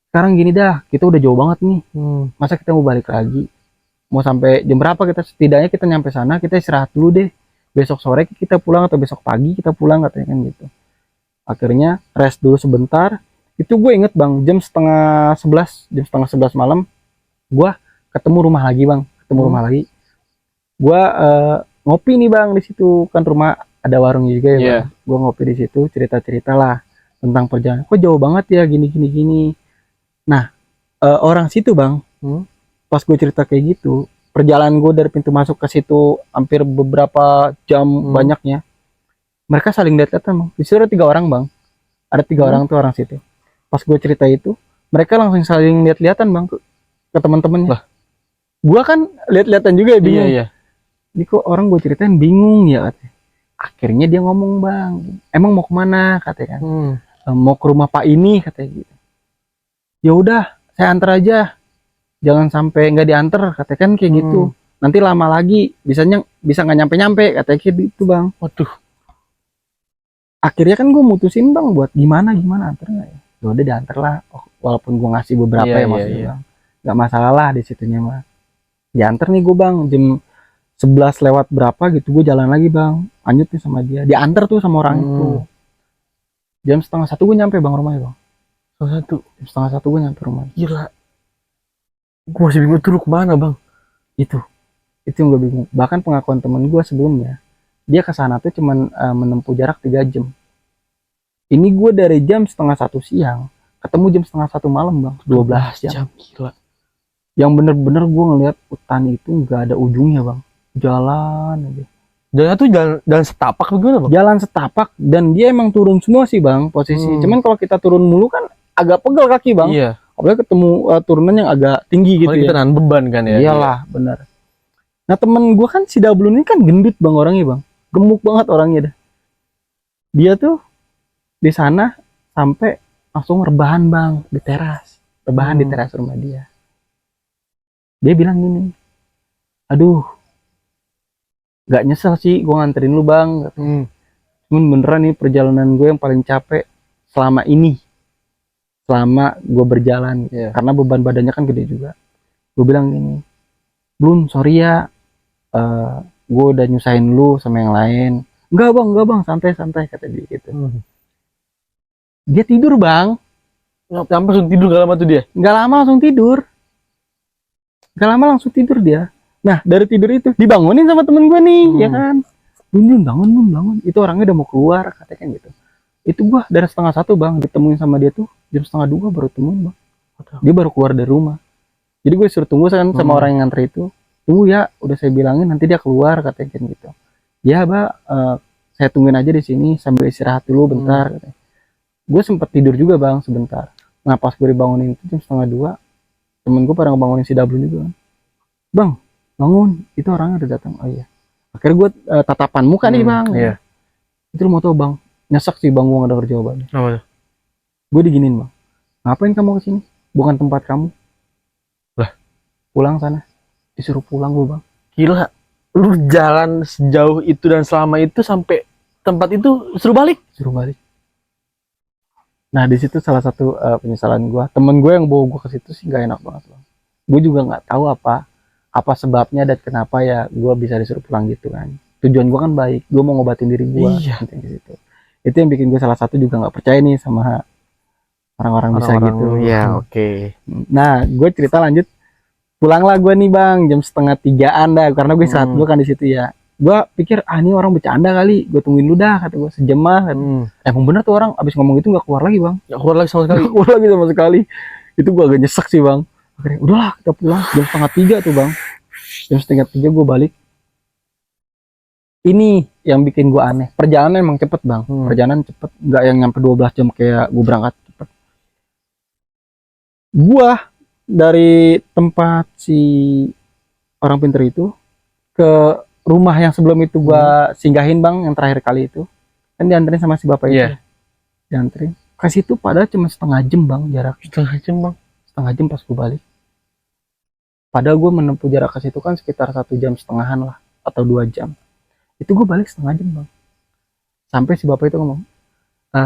Sekarang gini dah, kita udah jauh banget nih. Masa kita mau balik lagi? Mau sampai jam berapa kita? Setidaknya kita nyampe sana, kita istirahat dulu deh. Besok sore kita pulang atau besok pagi kita pulang katanya kan gitu. Akhirnya rest dulu sebentar. Itu gue inget bang, jam 10:30, jam 10:30 malam, gue ketemu rumah lagi bang, rumah lagi. Gue ngopi nih bang di situ, kan rumah ada warungnya juga ya bang. Gue ngopi di situ, cerita-cerita lah tentang perjalanan. Kok jauh banget ya gini. Nah orang situ bang, pas gue cerita kayak gitu, perjalanan gue dari pintu masuk ke situ hampir beberapa jam banyaknya, mereka saling lihat-lihatan bang. Di situ ada 3 orang bang, ada 3 orang tuh orang situ. Pas gue cerita itu, mereka langsung saling lihat-lihatan bang ke teman-temannya. Lah. Gue kan lihat-lihatan juga ya, bingung. Iya. Ini kok orang gue ceritain bingung ya katanya. Akhirnya dia ngomong, bang, emang mau kemana katanya kan. Mau ke rumah Pak ini katanya gitu. Ya udah, saya antar aja. Jangan sampai nggak diantar katanya kan kayak gitu. Nanti lama lagi, bisa nggak nyampe-nyampe katanya gitu bang. Waduh. Akhirnya kan gue mutusin bang buat gimana antar nggak ya. Ya udah diantar lah. Walaupun gue ngasih beberapa Iya, ya maksudnya iya. bang. Nggak masalah lah di situnya mah. Diantar nih gue bang jam 11 lewat berapa gitu, gue jalan lagi bang, lanjut nih sama dia, diantar tuh sama orang itu. Jam setengah satu gue nyampe bang rumahnya bang. Setengah satu gue nyampe rumah. Gila. Gue masih bingung tuh lu kemana bang. Itu yang gue bingung. Bahkan pengakuan temen gue sebelumnya, dia ke sana tuh cuman menempuh jarak 3 jam. Ini gue dari jam setengah satu siang ketemu jam setengah satu malam bang, 12 jam. Gila. Yang bener-bener gue ngeliat hutan itu nggak ada ujungnya bang, jalan aja. Jalan tuh jalan setapak gimana bang? Jalan setapak, dan dia emang turun semua sih bang posisi. Cuman kalau kita turun mulu kan agak pegel kaki bang. Iya. Apalagi ketemu turunan yang agak tinggi gitu Kita ya. nahan beban kan ya. Iyalah, benar. Nah temen gue kan si Dablon ini kan gendut bang orangnya bang, gemuk banget orangnya dah. Dia tuh di sana sampai langsung rebahan bang di teras, rebahan di teras rumah dia. Dia bilang gini, aduh, gak nyesel sih gue nganterin lu bang. Cuman beneran nih perjalanan gue yang paling capek selama ini, selama gue berjalan. Karena beban badannya kan gede juga. Gue bilang gini, Blun, sorry ya, gue udah nyusahin lu sama yang lain. Enggak bang, santai kata dia gitu. Dia tidur bang. Sampai langsung tidur gak lama tuh dia? Gak lama langsung tidur dia. Nah dari tidur itu dibangunin sama temen gue nih, ya kan. Bun, bangun. Itu orangnya udah mau keluar katanya kan gitu. Itu gue dari setengah satu bang ditemuin sama dia tuh jam setengah dua baru temuin bang. Dia baru keluar dari rumah. Jadi gue suruh tunggu kan sama orang yang nganter itu. Tunggu ya, udah saya bilangin nanti dia keluar katanya kan gitu. Ya mbak, saya tungguin aja di sini sambil istirahat dulu bentar. Katanya. Gue sempet tidur juga bang sebentar. Nah pas gue dibangunin itu jam setengah dua, temen gue pada ngebangunin si Dablon juga. Bang, bangun, itu orangnya udah datang. Oh iya. Akhirnya gue tatapan muka nih bang. Iya. Itu lu mau tau bang, nyesek sih bang gue gak denger jawabannya. Apa tuh? Gue diginin bang, ngapain kamu kesini? Bukan tempat kamu. Lah, pulang sana. Disuruh pulang gue bang. Gila, lu jalan sejauh itu dan selama itu sampai tempat itu suruh balik. Nah di situ salah satu penyesalan gue. Temen gue yang bawa gue ke situ sih nggak enak banget bang. Gue juga nggak tahu apa sebabnya dan kenapa ya gue bisa disuruh pulang gitu kan. Tujuan gue kan baik, gue mau ngobatin diri gue. Iya. Gitu. Itu yang bikin gue salah satu juga nggak percaya nih sama orang-orang bisa gitu. Ya oke. Nah gue cerita lanjut. Pulanglah gue nih bang jam setengah tigaan dah, karena gue istirahat dulu kan di situ ya. Gue pikir ini orang bercanda kali, gue tungguin lu dah kata gue sejam mah. Emang bener tuh orang abis ngomong itu nggak keluar lagi bang. Nggak keluar lagi sama sekali. Itu gue agak nyesek sih bang. Akhirnya udahlah kita pulang jam setengah tiga tuh bang. Jam setengah tiga gue balik. Ini yang bikin gue aneh. Perjalanan emang cepet bang. Perjalanan cepet, nggak yang nyampe 12 jam kayak gue berangkat cepet. Gue dari tempat si orang pinter itu ke rumah yang sebelum itu gua singgahin bang, yang terakhir kali itu kan dianterin sama si bapak itu. Dianterin ke situ padahal cuma setengah jam bang jarak. Setengah jam pas gua balik. Padahal gua menempuh jarak ke situ kan sekitar 1,5 jam lah atau 2 jam. Itu gua balik setengah jam bang. Sampai si bapak itu ngomong,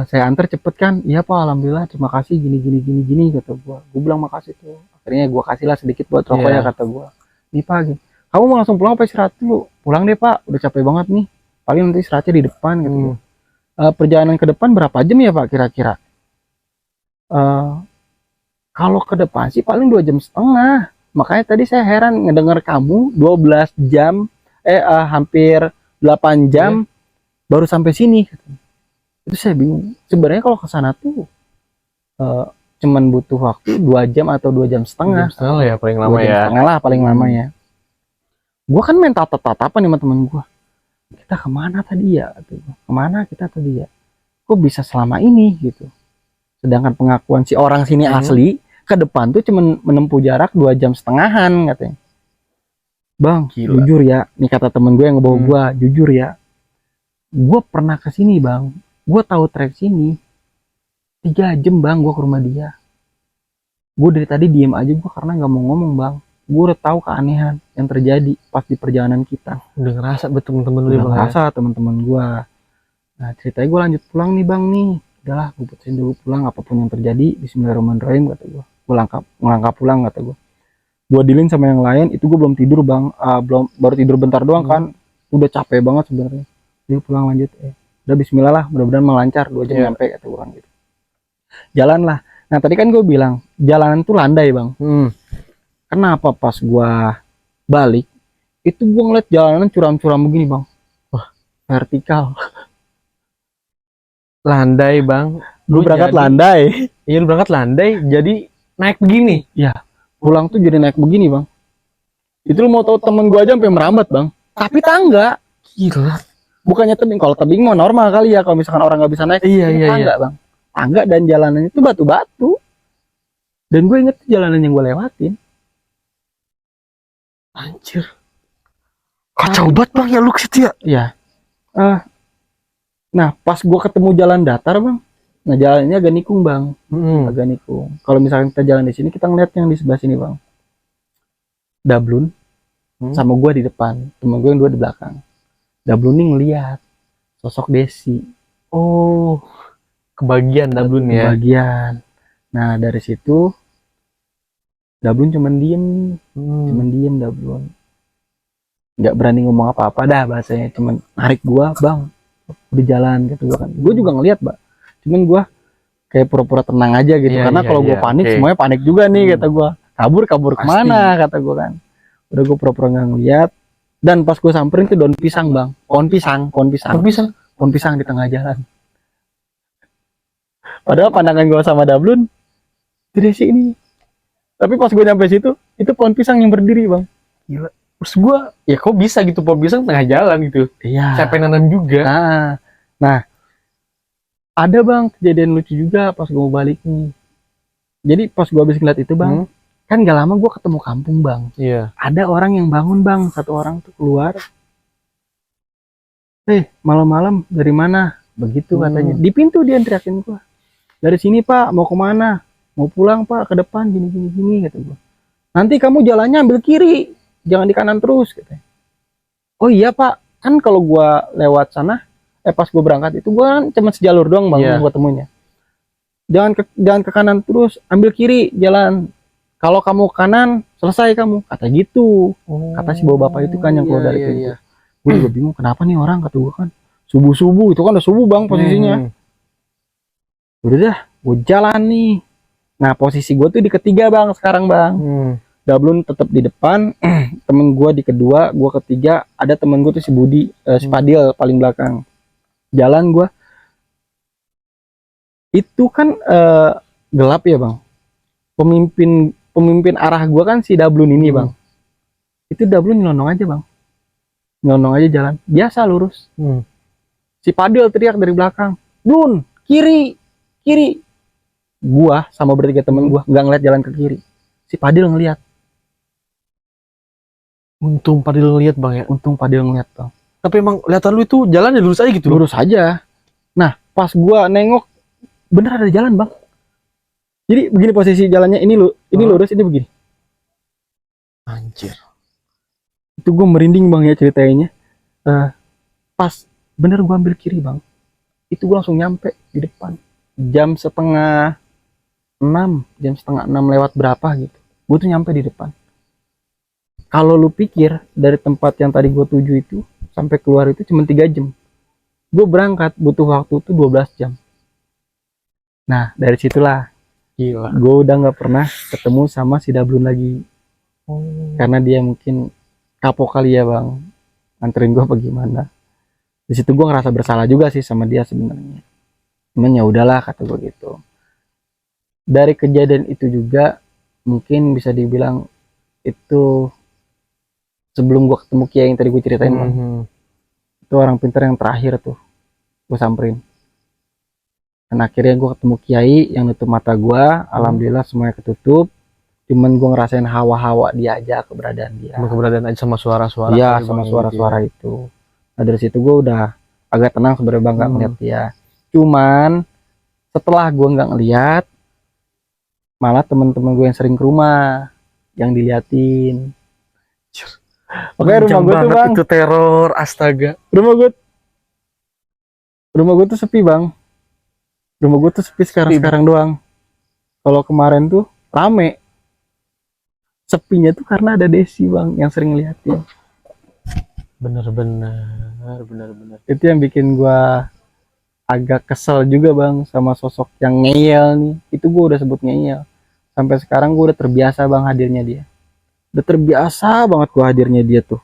saya antar cepet kan? Iya pak, alhamdulillah, terima kasih gini kata gua bilang makasih tuh. Akhirnya gua kasih lah sedikit buat rokoknya kata gua. Nih pak, kamu mau langsung pulang apa istirahat dulu? Pulang deh pak, udah capek banget nih, paling nanti istirahatnya di depan gitu. Perjalanan ke depan berapa jam ya pak kira-kira? Kalau ke depan sih paling 2,5 jam. Makanya tadi saya heran ngedenger kamu 12 jam hampir 8 jam baru sampai sini. Itu saya bingung. Sebenarnya kalau ke sana tuh cuman butuh waktu 2 jam atau 2,5 jam. Ya paling lama ya. Lah paling lama ya. Gue kan main tatap-tatapan sama temen gue. Kita kemana tadi ya? Kemana kita tadi ya? Kok bisa selama ini gitu? sedangkan pengakuan si orang sini asli ke depan tuh cuma menempuh jarak 2,5 jam katanya. Bang, Gila. jujur ya, nih kata temen gue yang ngebawa gue, jujur ya, gue pernah ke sini bang, gue tahu trek sini 3 jam bang, gue ke rumah dia. Gue dari tadi diem aja gue karena nggak mau ngomong bang. Gue udah tahu keanehan yang terjadi pas di perjalanan kita. Udah ngerasa betul temen-temen lu Udah bang ya. ngerasa teman-teman gue. Nah ceritanya gue lanjut pulang nih bang nih. Udahlah gue putusin dulu pulang apapun yang terjadi. Bismillahirrahmanirrahim kata gue. Gue langkah pulang kata gue. Gue dealin sama yang lain itu gue belum tidur bang. Baru tidur bentar doang kan. Udah capek banget sebenarnya. Jadi pulang lanjut. Udah Bismillah lah. Mudah-mudahan melancar 2 jam nyampe kata gue kan gitu. Jalan lah. Nah tadi kan gue bilang jalanan tuh landai bang. Kenapa pas gue balik itu gue ngeliat jalanan curam-curam begini bang. Wah vertikal. Landai bang. Gue berangkat landai. Iya lu berangkat landai jadi naik begini. Ya pulang tuh jadi naik begini bang. Itu lu mau tahu temen gue aja sampai merambat bang. Tapi tangga. Gila. Bukannya tebing. Kalau tebing mau normal kali ya. Kalau misalkan orang nggak bisa naik. Iya tangga bang. Tangga dan jalanannya itu batu-batu. Dan gue inget jalanan yang gue lewatin. Anjir. Kacau banget bang ya lu ke situ ya. Iya. Nah pas gue ketemu jalan datar bang. Nah jalannya agak nikung bang. Agak nikung. Kalau misalkan kita jalan di sini kita ngeliat yang di sebelah sini bang. Dablun sama gue di depan. Temen gue yang dua di belakang. Dablun nih ngeliat sosok Desi. Oh, kebagian Dablun ya. Kebagian. Nah dari situ Dablun cuman diem Dablun. Nggak berani ngomong apa-apa dah bahasanya. Cuman narik gua bang, udah jalan gitu gua kan. Gua juga ngeliat mbak. Cuman gua kayak pura-pura tenang aja gitu. Karena kalau gua panik semuanya panik juga nih kata gua. Kabur kemana kata gua kan. Udah gua pura-pura nggak ngeliat. Dan pas gua samperin ke daun pisang bang. Pohon pisang di tengah jalan. Padahal pandangan gua sama Dablun di sini. Tapi pas gue nyampe situ, itu pohon pisang yang berdiri bang. Gila. Terus gue, ya kok bisa gitu pohon pisang tengah jalan gitu. Iya. Siapa yang nanam juga. Nah, ada bang kejadian lucu juga pas gue mau balik nih. Jadi pas gue habis ngeliat itu bang, kan gak lama gue ketemu kampung bang. Iya. Ada orang yang bangun bang, satu orang tuh keluar. Malam-malam dari mana? Begitu katanya. Di pintu dia teriakin gue. Dari sini pak, mau kemana? Mau pulang pak, ke depan gini kata gue. Nanti kamu jalannya ambil kiri, jangan di kanan terus katanya. Oh iya pak, kan kalau gue lewat sana, pas gue berangkat itu gue kan cuma sejalur doang bang, gue temunya. Jangan ke kanan terus, ambil kiri jalan. Kalau kamu ke kanan, selesai kamu. Kata gitu. Kata si bawa bapak itu kan yang keluar dari pintu. Gue juga bingung kenapa nih orang, kata gue kan. Subuh-subuh, itu kan udah subuh bang posisinya. Udah dah, gue jalan nih. Nah posisi gue tuh di ketiga bang sekarang bang. Dablun tetap di depan, temen gue di kedua, gue ketiga, ada temen gue tuh si Budi, si Padil paling belakang. Jalan gue, itu kan gelap ya bang. Pemimpin arah gue kan si Dablun ini bang. Itu Dablun nyelonong aja bang, nyelonong aja jalan, biasa lurus. Si Padil teriak dari belakang, Blun, kiri. Gua sama bertiga temen gua nggak ngeliat jalan ke kiri. Si Padil ngeliat. Untung Padil ngeliat bang ya. Untung Padil ngeliat bang. Tapi emang kelihatan lu itu jalannya lurus aja gitu. Lurus aja. Nah pas gua nengok bener ada jalan bang. Jadi begini posisi jalannya, ini lurus, ini begini. Anjir. Itu gua merinding bang ya ceritanya. Pas bener gua ambil kiri bang. Itu gua langsung nyampe di depan. Jam setengah 6 lewat berapa gitu. Gue tuh nyampe di depan. Kalau lu pikir dari tempat yang tadi gue tuju itu sampai keluar itu cuma 3 jam. Gue berangkat butuh waktu tuh 12 jam. Nah dari situlah gila. Gue udah nggak pernah ketemu sama si Dablun lagi. Karena dia mungkin kapok kali ya bang, nganterin gue apa gimana. Di situ gue ngerasa bersalah juga sih sama dia sebenarnya. Cuman ya udahlah kata gue gitu. Dari kejadian itu juga mungkin bisa dibilang itu sebelum gue ketemu Kiai yang tadi gue ceritain bang. Itu orang pintar yang terakhir tuh gue samperin. Dan akhirnya gue ketemu kiai yang nutup mata gue, alhamdulillah semuanya ketutup. Cuman gue ngerasain hawa-hawa dia aja, keberadaan dia. Cuma keberadaan aja sama suara-suara. Iya, kali, sama Bang, suara-suara gitu ya. itu. Nah dari situ gue udah agak tenang sebenarnya bang, nggak ngeliat dia. Cuman setelah gue nggak ngeliat, malah temen-temen gue yang sering ke rumah yang diliatin. Oke, rumah gue tuh bang, itu teror, astaga. rumah gue tuh sepi bang. Rumah gue tuh sepi sekarang doang. Kalau kemarin tuh rame. Sepinya tuh karena ada Desi bang yang sering ngeliatin. Bener-bener. Itu yang bikin gue agak kesel juga bang sama sosok yang ngeyel nih. Itu gue udah sebut ngeyel. Sampai sekarang gue udah terbiasa bang hadirnya dia. Udah terbiasa banget gue hadirnya dia tuh.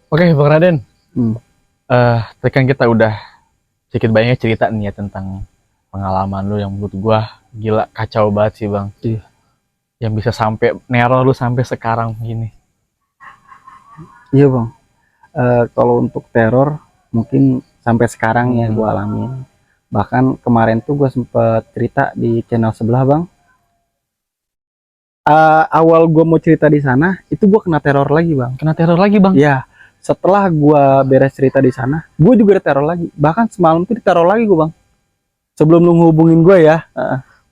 Oke, Bang Raden. Hmm. Tadi kan kita udah sedikit banyak cerita nih ya tentang pengalaman lu yang menurut gua gila kacau banget sih, Bang. Iya. Yang bisa sampai neror lu sampai sekarang gini. Iya bang. Kalau untuk teror mungkin sampai sekarang ya gue alamin. Bahkan kemarin tuh gue sempet cerita di channel sebelah bang. Awal gue mau cerita di sana itu gue kena teror lagi bang. Kena teror lagi, Bang? Iya. Setelah gue beres cerita di sana, gue juga diteror lagi. Bahkan semalam tuh diteror lagi gue bang. Sebelum lu ngehubungin gue ya.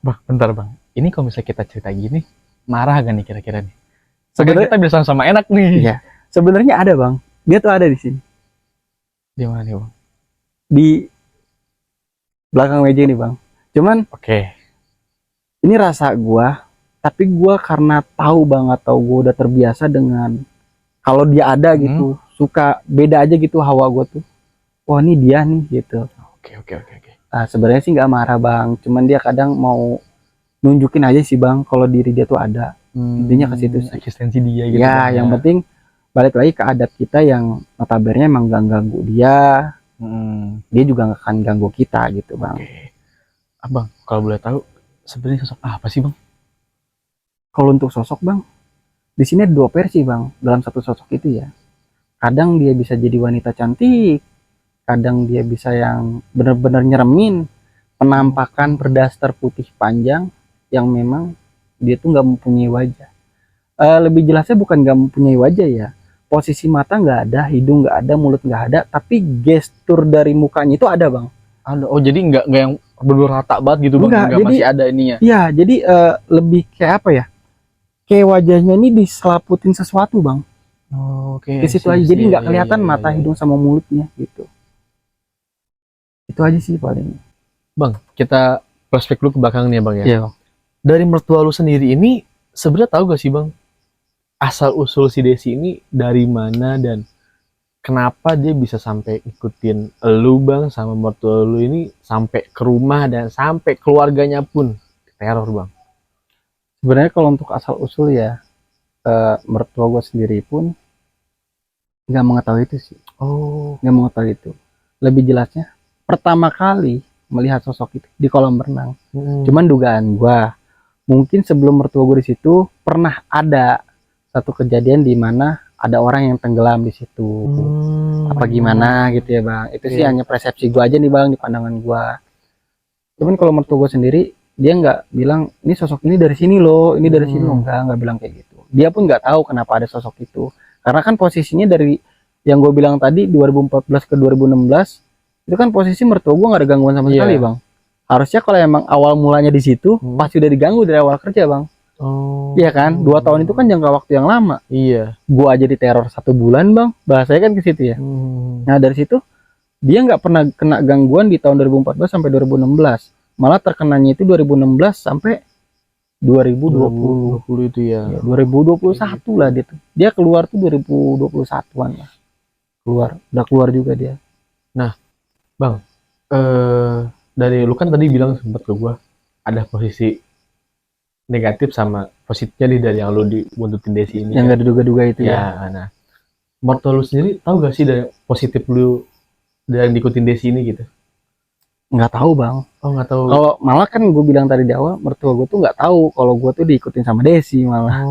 Bang, bentar, Bang. Ini kalau misalnya kita cerita gini, marah gak nih kira-kira nih? Sebenarnya Kita bisa sama enak nih. iya. Sebenarnya ada bang. Dia tuh ada di sini. Di mana nih, Bang? Di belakang meja ini bang. Cuman Oke. ini rasa gua, tapi gua karena tahu banget, atau gua udah terbiasa dengan kalau dia ada gitu, suka beda aja gitu hawa gua tuh. Wah ini dia nih gitu. Oke. Sebenarnya sih nggak marah bang, cuman dia kadang mau nunjukin aja sih bang kalau diri dia tuh ada. Intinya ke situ sih. Eksistensi dia gitu. Ya, Bang, yang penting balik lagi ke adat kita yang notabene emang gak ganggu dia, dia juga gak akan ganggu kita gitu bang. Oke. Abang, kalau boleh tahu sebenarnya sosok apa sih, Bang? Kalau untuk sosok bang, di sini ada dua versi bang dalam satu sosok itu ya. Kadang dia bisa jadi wanita cantik, kadang dia bisa yang benar-benar nyeremin, penampakan berdaster putih panjang yang memang dia tuh nggak mempunyai wajah. Lebih jelasnya bukan nggak mempunyai wajah ya, posisi mata nggak ada, hidung nggak ada, mulut nggak ada, tapi gestur dari mukanya itu ada bang. Ada. Oh, jadi nggak yang bener rata banget gitu, Bang? Enggak, Nggak, jadi masih ada ininya. ya jadi lebih kayak apa ya, kayak wajahnya ini diselaputin sesuatu bang. Oke. Di situ aja, jadi nggak kelihatan mata, hidung sama mulutnya gitu. Itu aja sih paling. Bang, kita flashback dulu ke belakang nih ya, Bang ya. Iya bang. Dari mertua lu sendiri ini sebenarnya tahu gak sih, Bang, asal usul si Desi ini dari mana dan kenapa dia bisa sampai ikutin lu, Bang, sama mertua lu ini sampai ke rumah dan sampai keluarganya pun teror, Bang? Sebenarnya kalau untuk asal usul ya, mertua gue sendiri pun nggak mengetahui itu sih. Nggak mengetahui itu. Lebih jelasnya, pertama kali melihat sosok itu di kolam renang. Cuman dugaan gue, mungkin sebelum mertua gue di situ pernah ada satu kejadian di mana ada orang yang tenggelam di situ. Apa gimana gitu ya bang. Itu sih hanya persepsi gue aja nih bang, di pandangan gue. Cuman kalau mertua gue sendiri, dia nggak bilang ini sosok ini dari sini loh, ini dari sini loh, nggak bilang kayak gitu. Dia pun nggak tahu kenapa ada sosok itu, karena kan posisinya dari yang gue bilang tadi 2014 ke 2016 itu kan posisi mertua gue nggak ada gangguan sama sekali bang. Harusnya kalau emang awal mulanya di situ pasti udah diganggu dari awal kerja bang. Iya kan, 2 tahun itu kan jangka waktu yang lama. Iya. Gue aja diteror 1 bulan bang, bahasanya kan ke situ ya. Nah dari situ dia nggak pernah kena gangguan di tahun 2014 sampai 2016. Malah terkenanya itu 2016 sampai 2020 itu ya. 2021 lah dia tuh. Dia keluar tuh 2021-an lah. Udah keluar juga dia. Nah, Bang, dari lu kan tadi bilang sempat ke gua ada posisi negatif sama positifnya nih dari yang lu dibuntutin Desi ini. Yang gak diduga-duga itu ya. Nah, mertua lu sendiri tahu gak sih dari positif lu dan diikutin Desi ini gitu? Nggak tahu bang. Oh, nggak tahu. Kalau malah kan gue bilang tadi di awal, mertua gue tuh nggak tahu kalau gue tuh diikutin sama Desi malah.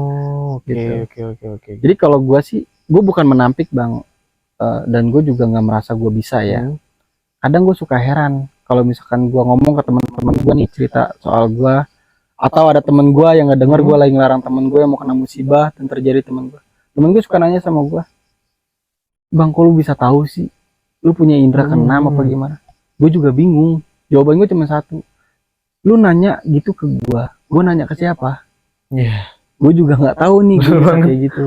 Oke. Jadi kalau gue sih, gue bukan menampik bang, dan gue juga nggak merasa gue bisa ya. Kadang gue suka heran kalau misalkan gua ngomong ke teman-teman gua nih cerita soal gua, atau ada temen gua yang nggak denger gua lagi ngelarang temen gua yang mau kena musibah dan terjadi temen gua suka nanya sama gua, bang kok lu bisa tahu sih, lu punya indera keenam apa gimana? Gue juga bingung, jawaban gue cuma satu, lu nanya gitu ke gua nanya ke siapa? Iya. Gue juga nggak tahu nih gue Bener bisa banget. kayak gitu.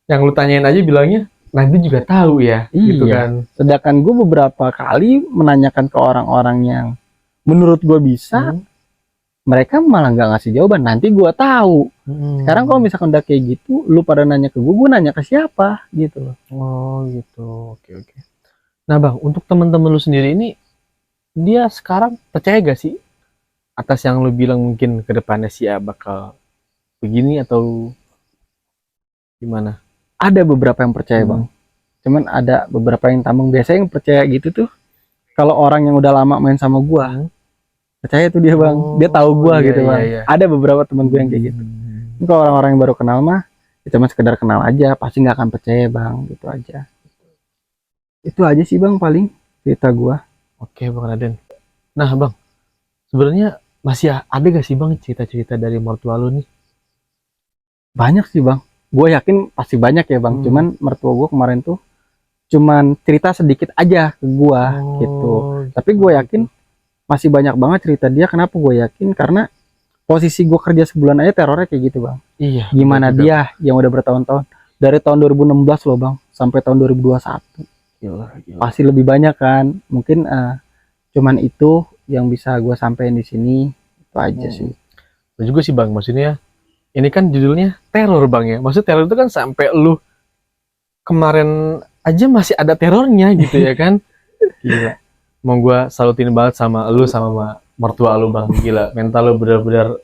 Yang lu tanyain aja bilangnya nanti juga tahu ya, gitu Iya. kan. Sedangkan gue beberapa kali menanyakan ke orang-orang yang menurut gue bisa, mereka malah nggak ngasih jawaban. Nanti gue tahu. Sekarang kalau misalkan udah kayak gitu, lu pada nanya ke gue nanya ke siapa gitu loh. Oh gitu, oke oke. Nah bang, untuk teman-teman lu sendiri ini, dia sekarang percaya gak sih atas yang lu bilang mungkin ke depannya sih ya bakal begini atau gimana? Ada beberapa yang percaya bang, cuman ada beberapa yang tambang. Biasanya yang percaya gitu tuh kalau orang yang udah lama main sama gue, percaya tuh dia bang, dia tahu gue iya, gitu bang. iya. Ada beberapa teman gue yang kayak gitu. Ini kalau orang-orang yang baru kenal mah, ya cuma sekedar kenal aja, pasti nggak akan percaya bang, gitu aja. Itu aja sih bang paling cerita gue. Oke bang Raden. Nah bang, sebenarnya masih ada gak sih bang cerita-cerita dari mertua lu nih? Banyak sih bang, gue yakin pasti banyak ya bang. Cuman mertua gue kemarin tuh cuman cerita sedikit aja ke gue gitu. Tapi gue yakin masih banyak banget cerita dia. Kenapa gue yakin? Karena posisi gue kerja sebulan aja terornya kayak gitu bang. Iya. Gimana dia yang udah bertahun-tahun, dari tahun 2016 loh bang sampai tahun 2021. Gila. Pasti lebih banyak kan. Mungkin cuman itu yang bisa gue sampein di sini. Itu aja sih. Dan juga sih bang, maksudnya ini kan judulnya teror bang ya. Maksud teror itu kan sampai lu kemarin aja masih ada terornya gitu ya kan. Gila. Mau gue salutin banget sama lu sama mertua lu bang. Gila, mental lu bener-bener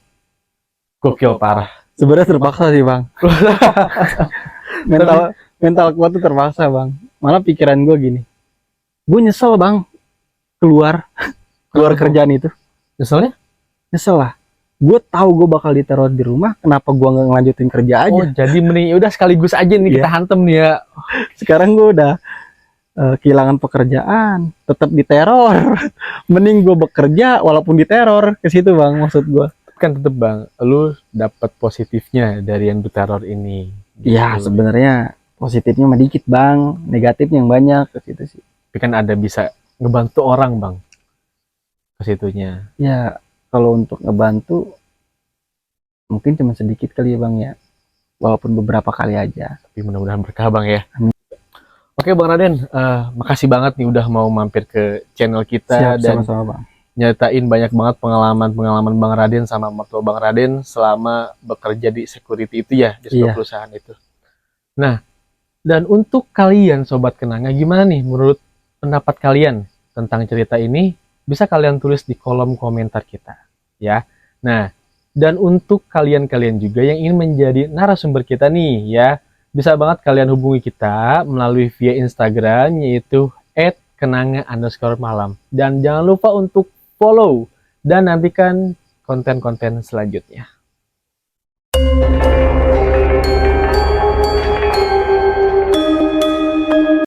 gokil parah. Sebenarnya terpaksa sih bang. mental kuat tuh terpaksa bang. Malah pikiran gue gini, gue nyesel bang keluar kerjaan itu. Nyeselnya? Nyesel lah. Gue tahu gue bakal diteror di rumah, kenapa gue nggak ngelanjutin kerja aja? Oh, jadi mending udah sekaligus aja nih kita hantem nih ya. Sekarang gue udah kehilangan pekerjaan, tetap diteror. Mending gue bekerja walaupun diteror, ke situ bang maksud gue. Kan tetep bang, lu dapat positifnya dari yang diteror ini. Iya Gitu. sebenarnya positifnya mah dikit bang, negatifnya yang banyak ke situ sih. Tapi kan ada bisa ngebantu orang bang ke situnya. Ya kalau untuk ngebantu mungkin cuma sedikit kali ya bang ya, walaupun beberapa kali aja. Tapi mudah-mudahan berkah bang ya. Amin. Oke bang Raden, makasih banget nih udah mau mampir ke channel kita. Siap, dan sama-sama bang. nyatain banyak banget pengalaman bang Raden sama mertua bang Raden selama bekerja di security itu ya, di sebuah perusahaan itu. Nah, dan untuk kalian Sobat Kenanga, gimana nih menurut pendapat kalian tentang cerita ini? Bisa kalian tulis di kolom komentar kita, ya. Nah, dan untuk kalian-kalian juga yang ingin menjadi narasumber kita nih, ya, bisa banget kalian hubungi kita melalui via Instagram, yaitu @kenanga_malam. Dan jangan lupa untuk follow dan nantikan konten-konten selanjutnya.